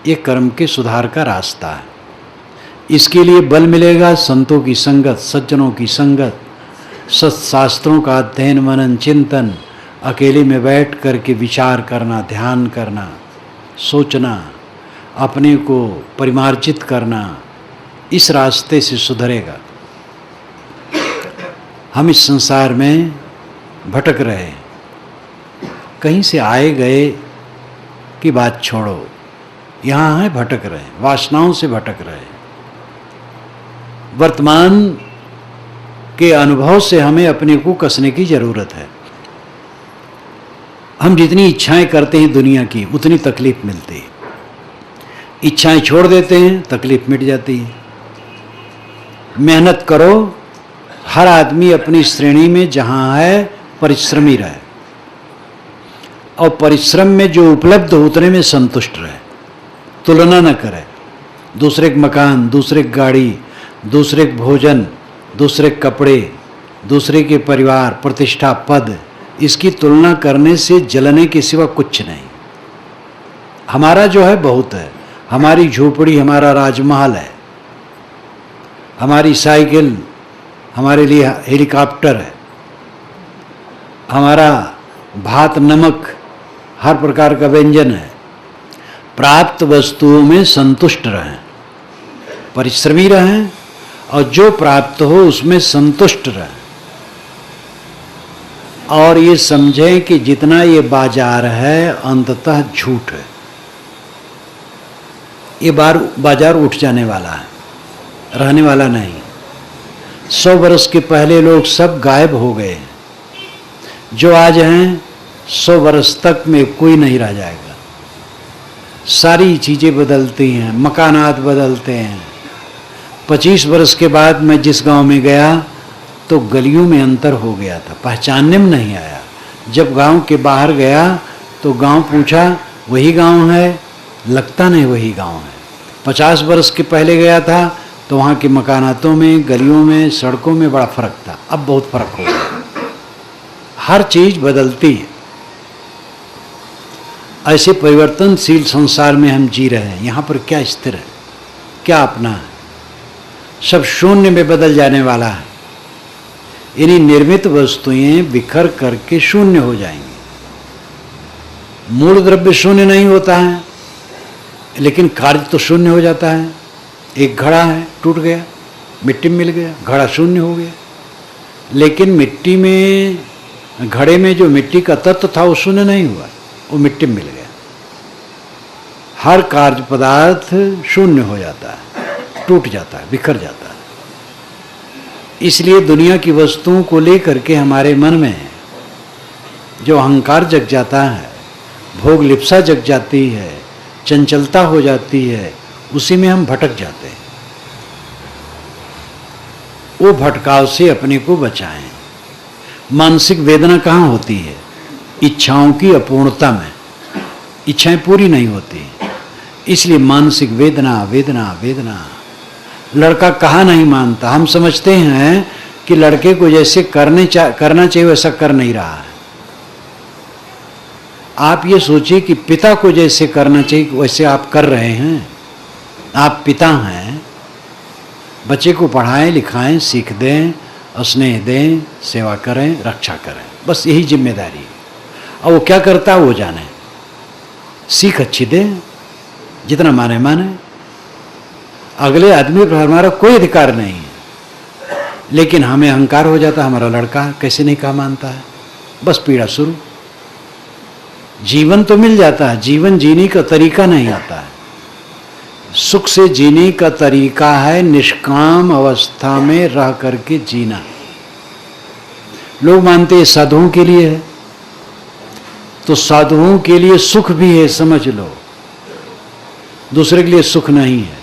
ये कर्म के सुधार का रास्ता है। इसके लिए बल मिलेगा संतों की संगत, सज्जनों की संगत, सत्शास्त्रों का अध्ययन, मनन, चिंतन, अकेले में बैठ करके विचार करना, ध्यान करना, सोचना, अपने को परिमार्जित करना। इस रास्ते से सुधरेगा। हम इस संसार में भटक रहे, कहीं से आए गए की बात छोड़ो, यहाँ है भटक रहे, वासनाओं से भटक रहे। वर्तमान के अनुभव से हमें अपने को कसने की जरूरत है। हम जितनी इच्छाएं करते हैं दुनिया की, उतनी तकलीफ मिलती है। इच्छाएं छोड़ देते हैं, तकलीफ मिट जाती है। मेहनत करो, हर आदमी अपनी श्रेणी में जहां है परिश्रमी रहे, और परिश्रम में जो उपलब्ध हो उतने में संतुष्ट रहे, तुलना न करे। दूसरे के मकान, दूसरे की गाड़ी, दूसरे के भोजन, दूसरे के कपड़े, दूसरे के परिवार, प्रतिष्ठा, पद, इसकी तुलना करने से जलने के सिवा कुछ नहीं। हमारा जो है बहुत है, हमारी झोपड़ी हमारा राजमहल है, हमारी साइकिल हमारे लिए हेलीकॉप्टर है, हमारा भात नमक हर प्रकार का व्यंजन है। प्राप्त वस्तुओं में संतुष्ट रहें, परिश्रमी रहें, और जो प्राप्त हो उसमें संतुष्ट रहें। और ये समझें कि जितना ये बाजार है अंततः झूठ है। ये बाजार उठ जाने वाला है, रहने वाला नहीं। 100 वर्ष के पहले लोग सब गायब हो गए, जो आज हैं 100 वर्ष तक में कोई नहीं रह जाएगा। सारी चीज़ें बदलती हैं, मकानात बदलते हैं। 25 वर्ष के बाद मैं जिस गांव में गया तो गलियों में अंतर हो गया था, पहचानने में नहीं आया। जब गांव के बाहर गया तो गांव पूछा वही गांव है, लगता नहीं वही गांव है। 50 वर्ष के पहले गया था तो वहाँ के मकानातों में, गलियों में, सड़कों में बड़ा फर्क था। अब बहुत फर्क हो गया। हर चीज़ बदलती है। ऐसे परिवर्तनशील संसार में हम जी रहे हैं। यहाँ पर क्या स्थिर है, क्या अपना है? सब शून्य में बदल जाने वाला है। इन्हीं निर्मित वस्तुएं बिखर करके शून्य हो जाएंगी। मूल द्रव्य शून्य नहीं होता है, लेकिन कार्य तो शून्य हो जाता है। एक घड़ा है, टूट गया, मिट्टी में मिल गया, घड़ा शून्य हो गया। लेकिन मिट्टी में, घड़े में जो मिट्टी का तत्व था वो शून्य नहीं हुआ, वो मिट्टी में मिल गया। हर कार्य पदार्थ शून्य हो जाता है, टूट जाता है, बिखर जाता है। इसलिए दुनिया की वस्तुओं को लेकर के हमारे मन में जो अहंकार जग जाता है, भोग लिप्सा जग जाती है, चंचलता हो जाती है, उसी में हम भटक जाते हैं। वो भटकाव से अपने को बचाएं। मानसिक वेदना कहाँ होती है? इच्छाओं की अपूर्णता में। इच्छाएं पूरी नहीं होती, इसलिए मानसिक वेदना वेदना वेदना। लड़का कहाँ नहीं मानता? हम समझते हैं कि लड़के को जैसे करना चाहिए वैसा कर नहीं रहा है। आप ये सोचिए कि पिता को जैसे करना चाहिए वैसे आप कर रहे हैं। आप पिता हैं, बच्चे को पढ़ाएं, लिखाएं, सीख दें, स्नेह दें, सेवा करें, रक्षा करें, बस यही जिम्मेदारी है। और वो क्या करता है वो जाने। सीख अच्छी दे, जितना माने माने। अगले आदमी पर हमारा कोई अधिकार नहीं है, लेकिन हमें अहंकार हो जाता है, हमारा लड़का कैसे नहीं कहा मानता है, बस पीड़ा शुरू। जीवन तो मिल जाता है, जीवन जीने का तरीका नहीं आता है। सुख से जीने का तरीका है निष्काम अवस्था में रह करके जीना। लोग मानते हैं साधुओं के लिए है, तो साधुओं के लिए सुख भी है, समझ लो। दूसरे के लिए सुख नहीं है।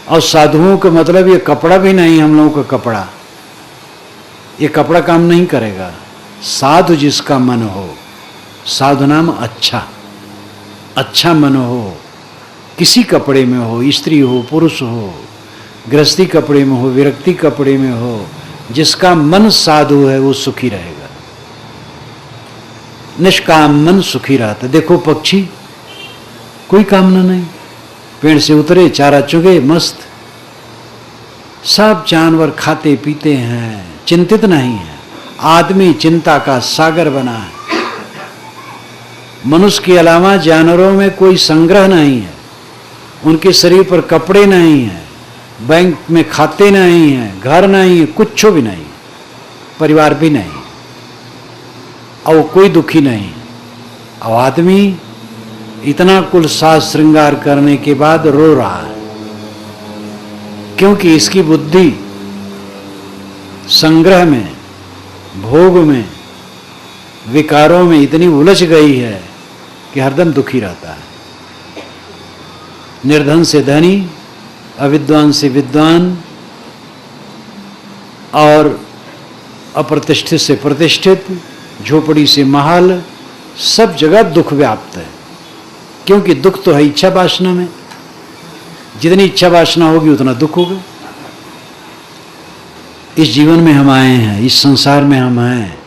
और साधुओं का मतलब ये कपड़ा भी नहीं, हम लोगों का कपड़ा, ये कपड़ा काम नहीं करेगा। साधु जिसका मन हो, साधु नाम अच्छा, अच्छा मन हो, किसी कपड़े में हो, स्त्री हो, पुरुष हो, गृहस्थी कपड़े में हो, विरक्ति कपड़े में हो, जिसका मन साधु है वो सुखी रहेगा। निष्काम मन सुखी रहता। देखो पक्षी, कोई कामना नहीं, पेड़ से उतरे, चारा चुगे, मस्त। सब जानवर खाते पीते हैं, चिंतित नहीं है। आदमी चिंता का सागर बना है। मनुष्य के अलावा जानवरों में कोई संग्रह नहीं है। उनके शरीर पर कपड़े नहीं हैं, बैंक में खाते नहीं हैं, घर नहीं है, कुछ भी नहीं, परिवार भी नहीं, और कोई दुखी नहीं। और आदमी इतना कुल साज श्रृंगार करने के बाद रो रहा है, क्योंकि इसकी बुद्धि संग्रह में, भोग में, विकारों में इतनी उलझ गई है कि हरदम दुखी रहता है। निर्धन से धनी, अविद्वान से विद्वान, और अप्रतिष्ठित से प्रतिष्ठित, झोपड़ी से महल, सब जगह दुख व्याप्त है। क्योंकि दुख तो है इच्छा वासना में। जितनी इच्छा वासना होगी उतना दुख होगा। इस जीवन में हम आए हैं, इस संसार में हम हैं,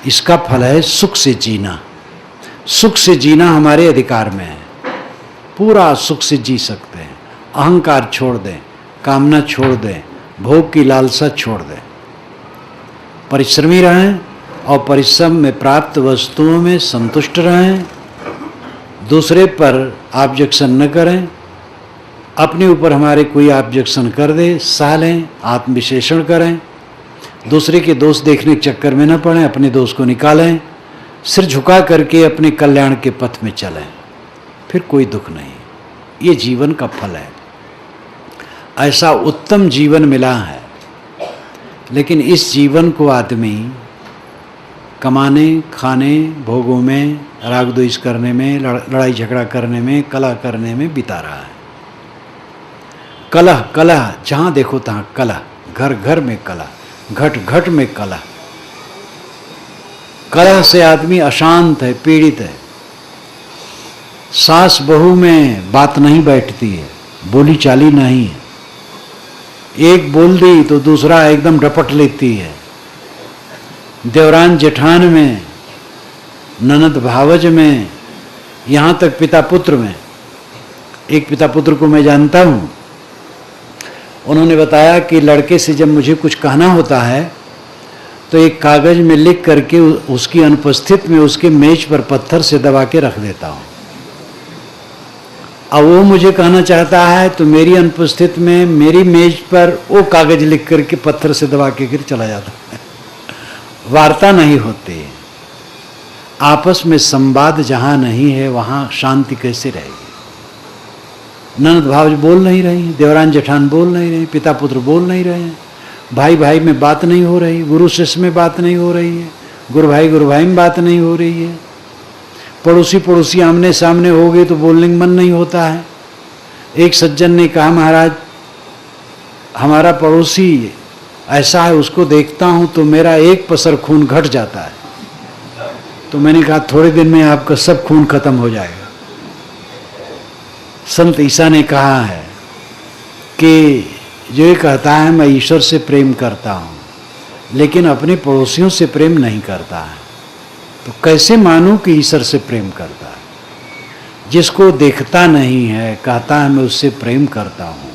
इसका फल है सुख से जीना। सुख से जीना हमारे अधिकार में है। पूरा सुख से जी सकते हैं। अहंकार छोड़ दें, कामना छोड़ दें, भोग की लालसा छोड़ दें। परिश्रमी रहें और परिश्रम में प्राप्त वस्तुओं में संतुष्ट रहें। दूसरे पर ऑब्जेक्शन न करें। अपने ऊपर हमारे कोई ऑब्जेक्शन कर दे, सह लें, आत्मविश्लेषण करें। दूसरे के दोष देखने के चक्कर में न पड़ें, अपने दोष को निकालें। सिर झुका करके अपने कल्याण के पथ में चलें, फिर कोई दुख नहीं। ये जीवन का फल है। ऐसा उत्तम जीवन मिला है, लेकिन इस जीवन को आदमी कमाने, खाने, भोगों में, राग द्वेष करने में, लड़ाई झगड़ा करने में, कलह करने में बिता रहा है। कलह कलह, जहाँ देखो तहाँ कलह, घर घर में कलह, घट घट में कलह। कलह से आदमी अशांत है, पीड़ित है। सास बहू में बात नहीं बैठती है, बोली चाली नहीं है। एक बोल दी तो दूसरा एकदम रपट लेती है। देवरान जेठान में, ननद भावज में, यहाँ तक पिता पुत्र में। एक पिता पुत्र को मैं जानता हूँ। उन्होंने बताया कि लड़के से जब मुझे कुछ कहना होता है तो एक कागज में लिख करके उसकी अनुपस्थित में उसके मेज पर पत्थर से दबा के रख देता हूँ। अब वो मुझे कहना चाहता है तो मेरी अनुपस्थित में मेरी मेज पर वो कागज लिख करके पत्थर से दबा के गिर चला जाता है। वार्ता नहीं होती। आपस में संवाद जहाँ नहीं है वहाँ शांति कैसे रहेगी। ननद भावज बोल नहीं रही, देवरान जेठान बोल नहीं रहे, पिता पुत्र बोल नहीं रहे हैं, भाई भाई में बात नहीं हो रही, गुरु शिष्य में बात नहीं हो रही है, गुरु भाई में बात नहीं हो रही है, पड़ोसी पड़ोसी आमने सामने हो गए तो बोलने का मन नहीं होता है। एक सज्जन ने कहा, महाराज हमारा पड़ोसी ऐसा है, उसको देखता हूँ तो मेरा एक पसर खून घट जाता है। तो मैंने कहा थोड़े दिन में आपका सब खून खत्म हो जाएगा। संत ईसा ने कहा है कि जो ये कहता है मैं ईश्वर से प्रेम करता हूँ लेकिन अपने पड़ोसियों से प्रेम नहीं करता है, तो कैसे मानूं कि ईश्वर से प्रेम करता है। जिसको देखता नहीं है कहता है मैं उससे प्रेम करता हूँ,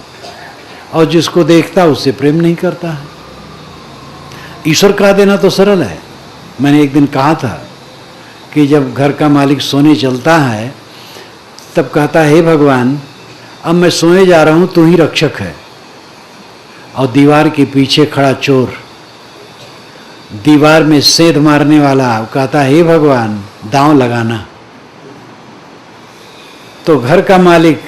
और जिसको देखता उससे प्रेम नहीं करता है। ईश्वर कह देना तो सरल है। मैंने एक दिन कहा था कि जब घर का मालिक सोने चलता है तब कहता है हे भगवान अब मैं सोने जा रहा हूँ, तू ही रक्षक है। और दीवार के पीछे खड़ा चोर, दीवार में सेंध मारने वाला, कहता है हे भगवान दांव लगाना। तो घर का मालिक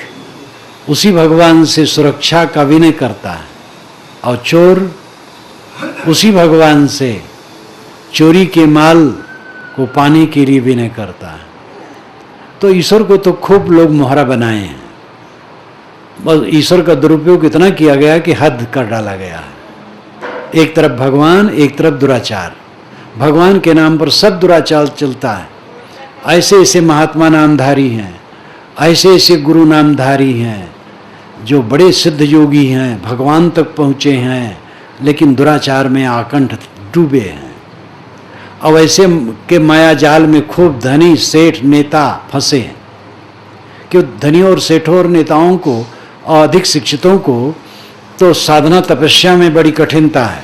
उसी भगवान से सुरक्षा का विनय करता है और चोर उसी भगवान से चोरी के माल को पाने के लिए विनय करता है। तो ईश्वर को तो खूब लोग मोहरा बनाए हैं, बस ईश्वर का दुरुपयोग इतना किया गया कि हद कर डाला गया है। एक तरफ भगवान, एक तरफ दुराचार। भगवान के नाम पर सब दुराचार चलता है। ऐसे ऐसे महात्मा नामधारी हैं, ऐसे ऐसे गुरु नामधारी हैं जो बड़े सिद्ध योगी हैं, भगवान तक पहुँचे हैं, लेकिन दुराचार में आकंठ डूबे हैं। और ऐसे के माया जाल में खूब धनी सेठ नेता फंसे हैं कि धनी और सेठों और नेताओं को और अधिक शिक्षितों को तो साधना तपस्या में बड़ी कठिनता है,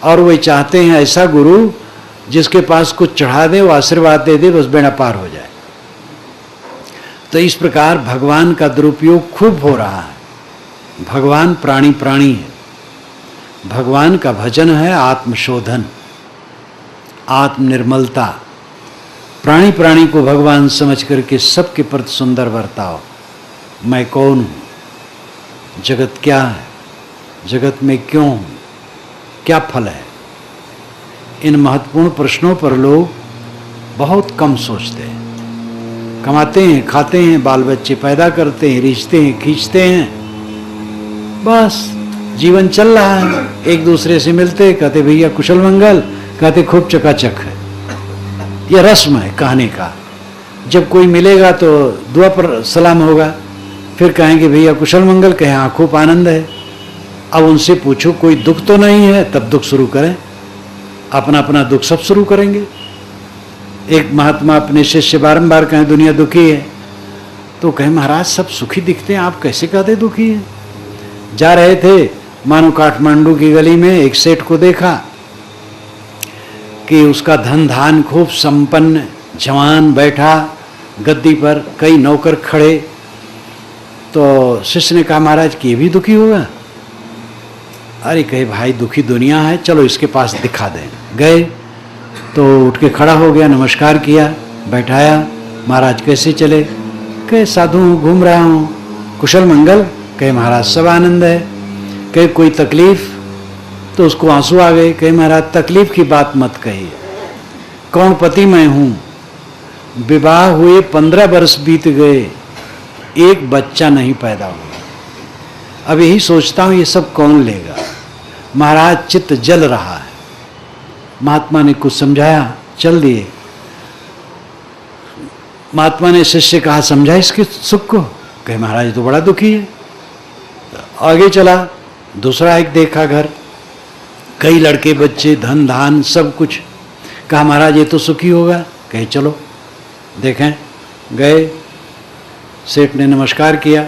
और वे चाहते हैं ऐसा गुरु जिसके पास कुछ चढ़ा दे, वो आशीर्वाद दे दे, बस बेड़ा पार हो जाए। तो इस प्रकार भगवान का दुरुपयोग खूब हो रहा है। भगवान प्राणी प्राणी है, भगवान का भजन है आत्मशोधन, आत्मनिर्मलता। प्राणी प्राणी को भगवान समझ करके सबके प्रति सुंदर बर्ताव। मैं कौन हूँ, जगत क्या है, जगत में क्यों हूँ, क्या फल है, इन महत्वपूर्ण प्रश्नों पर लोग बहुत कम सोचते हैं। कमाते हैं, खाते हैं, बाल बच्चे पैदा करते हैं, रिश्ते हैं, खींचते हैं, बस जीवन चल रहा है। एक दूसरे से मिलते, कहते भैया कुशल मंगल, कहते खूब चकाचक है। यह रस्म है कहने का। जब कोई मिलेगा तो दुआ पर सलाम होगा, फिर कहेंगे भैया कुशल मंगल, कहें हाँ खूब आनंद है। अब उनसे पूछो कोई दुख तो नहीं है, तब दुख शुरू करें। अपना अपना दुख सब शुरू करेंगे। एक महात्मा अपने शिष्य बारंबार कहें दुनिया दुखी है, तो कहें महाराज सब सुखी दिखते हैं, आप कैसे कहते दुखी है। जा रहे थे मानो काठमांडू की गली में, एक सेठ को देखा कि उसका धन धान खूब संपन्न, जवान बैठा गद्दी पर, कई नौकर खड़े। तो शिष्य ने कहा महाराज कि ये भी दुखी होगा। अरे कहे भाई दुखी दुनिया है, चलो इसके पास दिखा दें। गए तो उठ के खड़ा हो गया, नमस्कार किया, बैठाया। महाराज कैसे चले, कहे साधु हूँ, घूम रहा हूँ। कुशल मंगल, कहे महाराज सब आनंद है। कहे कोई तकलीफ, तो उसको आंसू आ गए। कहे महाराज तकलीफ की बात मत कहिए, कौन पति मैं हूँ, विवाह हुए 15 वर्ष बीत गए, एक बच्चा नहीं पैदा हुआ। अब यही सोचता हूँ ये सब कौन लेगा। महाराज चित्त जल रहा है। महात्मा ने कुछ समझाया, चल दिए। महात्मा ने शिष्य कहा समझा इसके सुख को, कहे महाराज तो बड़ा दुखी है। आगे चला, दूसरा एक देखा घर, कई लड़के बच्चे, धन धान सब कुछ। कहा महाराज ये तो सुखी होगा, कहे चलो देखें। गए, सेठ ने नमस्कार किया।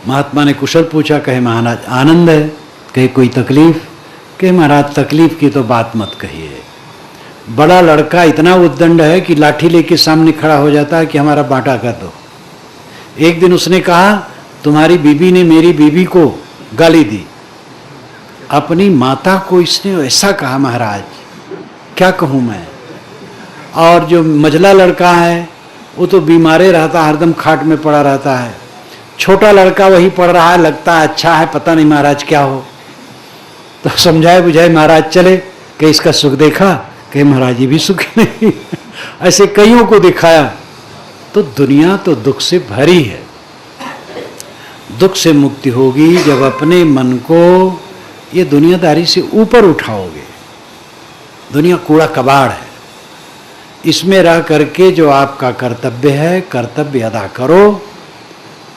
महात्मा ने कुशल पूछा, कहे महाराज आनंद है। कहे कोई तकलीफ, कहे महाराज तकलीफ की तो बात मत कहिए। बड़ा लड़का इतना उद्दंड है कि लाठी लेके सामने खड़ा हो जाता है कि हमारा बांटा कर दो। एक दिन उसने कहा तुम्हारी बीबी ने मेरी बीबी को गाली दी, अपनी माता को इसने ऐसा कहा महाराज, क्या कहूँ मैं। और जो मझला लड़का है वो तो बीमारे रहता, हरदम खाट में पड़ा रहता है। छोटा लड़का वही पढ़ रहा है, लगता है अच्छा है, पता नहीं महाराज क्या हो। तो समझाए बुझाए महाराज चले कि इसका सुख देखा, कि महाराज ये भी सुख नहीं। ऐसे कईयों को दिखाया। तो दुनिया तो दुख से भरी है। दुख से मुक्ति होगी जब अपने मन को ये दुनियादारी से ऊपर उठाओगे। दुनिया कूड़ा कबाड़ है, इसमें रह करके जो आपका कर्तव्य है, कर्तव्य अदा करो,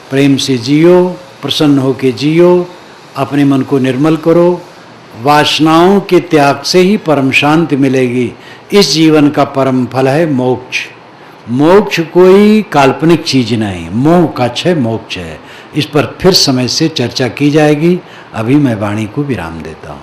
प्रेम से जियो, प्रसन्न होकर जियो, अपने मन को निर्मल करो। वासनाओं के त्याग से ही परम शांति मिलेगी। इस जीवन का परम फल है मोक्ष। मोक्ष कोई काल्पनिक चीज नहीं, मोह का क्षय मोक्ष है। इस पर फिर समय से चर्चा की जाएगी। अभी मैं वाणी को विराम देता हूँ।